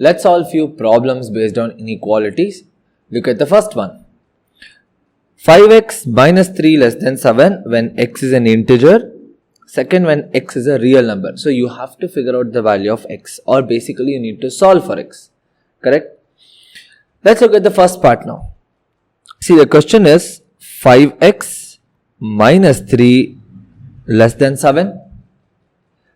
Let's solve few problems based on inequalities. Look at the first one. 5x minus 3 less than 7 when x is an integer. Second, when x is a real number. So you have to figure out the value of x, or basically you need to solve for x. Correct? Let's look at the first part now. See, the question is 5x minus 3 less than 7.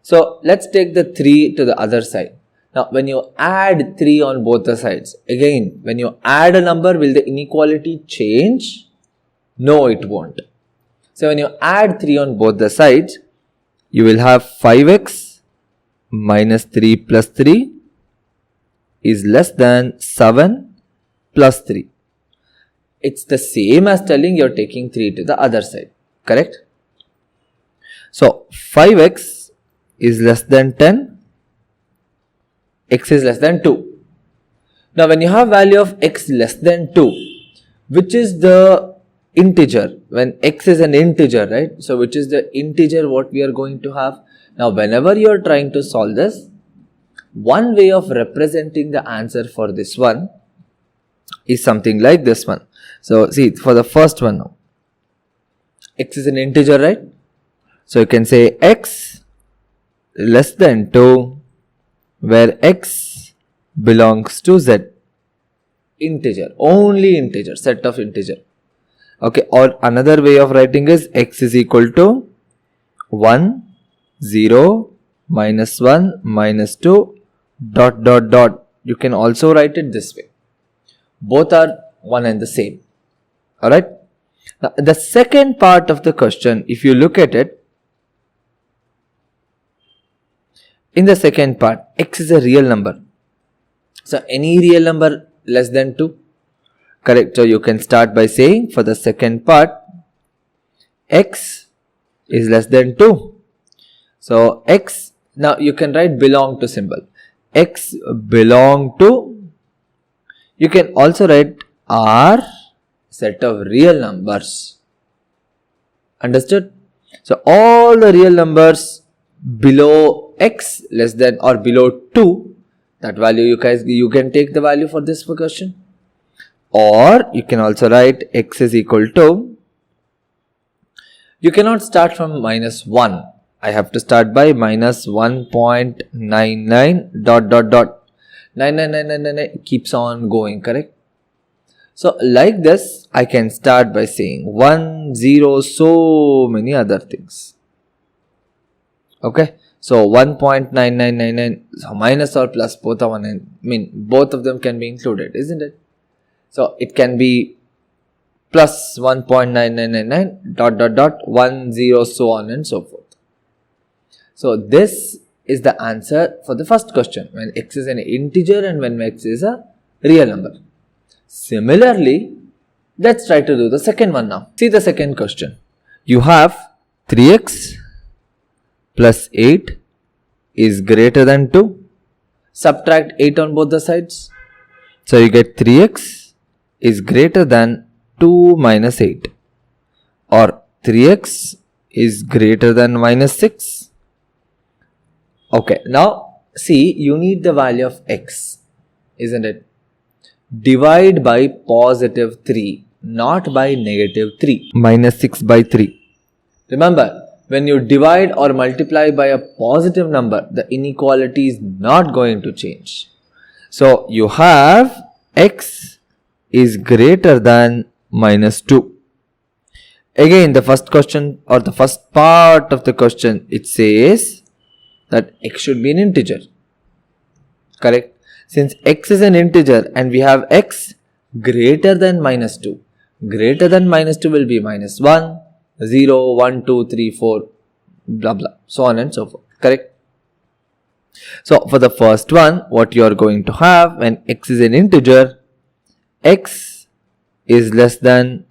So let's take the 3 to the other side. Now, when you add 3 on both the sides, again, when you add a number, will the inequality change? No, it won't. So, when you add 3 on both the sides, you will have 5x minus 3 plus 3 is less than 7 plus 3. It's the same as telling you're taking 3 to the other side. Correct? So, 5x is less than 10. X is less than 2. Now, when you have value of x less than 2, which is the integer? When x is an integer, right? So, which is the integer what we are going to have? Now, whenever you are trying to solve this, one way of representing the answer for this one is something like this one. So, see, for the first one now, x is an integer, right? So, you can say x less than 2 where x belongs to z. Integer, only integer, set of integer. Okay, or another way of writing is x is equal to 1, 0, minus 1, minus 2, dot, dot, dot. You can also write it this way. Both are one and the same. Alright. Now, the second part of the question, if you look at it, in the second part, x is a real number. So, any real number less than 2. Correct. So, you can start by saying for the second part, x is less than 2. So, x, now you can write belong to symbol. X belong to, you can also write R set of real numbers. Understood? So, all the real numbers below x less than or below 2, that value you can take the value for this question. Or you can also write x is equal to, you cannot start from minus 1. I have to start by minus 1.99 dot dot dot. 99999 keeps on going, correct? So like this, I can start by saying 1, 0, so many other things. Okay. So 1.9999, so minus or plus, both are one. I mean, both of them can be included, isn't it? So it can be plus 1.9999 dot dot dot 1, 0, so on and so forth. So this is the answer for the first question, when x is an integer and when x is a real number. Similarly, let's try to do the second one now. See the second question. You have 3x plus 8 is greater than 2. Subtract 8 on both the sides. So, you get 3x is greater than 2 minus 8. Or 3x is greater than minus 6. Okay, now see, you need the value of x, isn't it? Divide by positive 3, not by negative 3. Minus 6 by 3. Remember, when you divide or multiply by a positive number, the inequality is not going to change. So, you have x is greater than minus 2. Again, the first question or the first part of the question, it says that x should be an integer. Correct? Since x is an integer and we have x greater than minus 2. Greater than minus 2 will be minus 1. 0, 1, 2, 3, 4, blah, blah, so on and so forth. Correct? So, for the first one, what you are going to have when x is an integer, x is less than,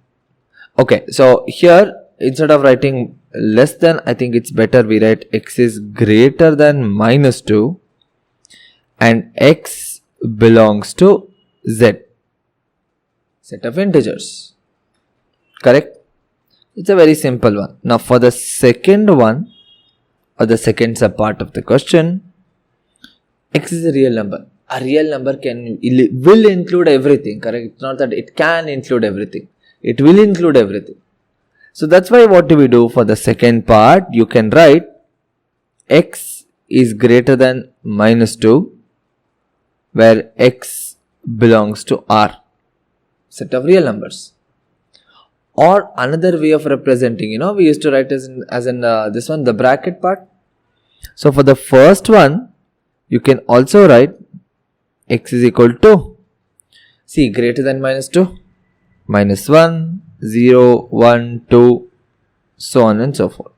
okay, so here, instead of writing less than, I think it's better we write x is greater than minus 2 and x belongs to z. Set of integers. Correct? It's a very simple one. Now for the second one or the second sub part of the question, x is a real number. a real number will include everything, correct? It's not that it can include everything. It will include everything. So that's why what do we do for the second part? You can write x is greater than minus 2 where x belongs to R, set of real numbers. Or another way of representing, we used to write as in this one, the bracket part. So for the first one, you can also write x is equal to, see, greater than minus 2, minus 1, 0, 1, 2, so on and so forth.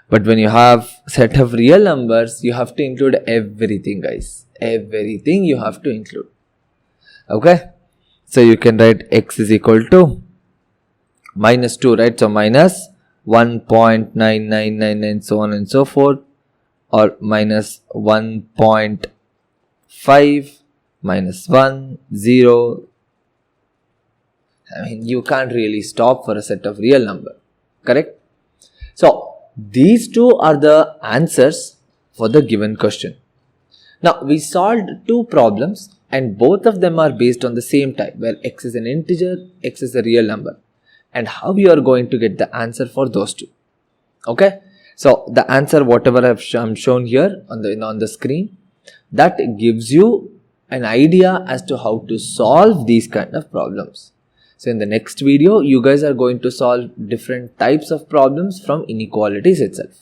But when you have set of real numbers, you have to include everything, guys. Everything you have to include. Okay. So you can write x is equal to minus 2, right? So minus 1.9999 so on and so forth, or minus 1.5, minus 1, 0. I mean, you can't really stop for a set of real number, correct? So these two are the answers for the given question. Now we solved two problems and both of them are based on the same type, where x is an integer, x is a real number, and how you are going to get the answer for those two. Okay, so the answer whatever I'm shown here on the screen, that gives you an idea as to how to solve these kind of problems. So in the next video, you guys are going to solve different types of problems from inequalities itself.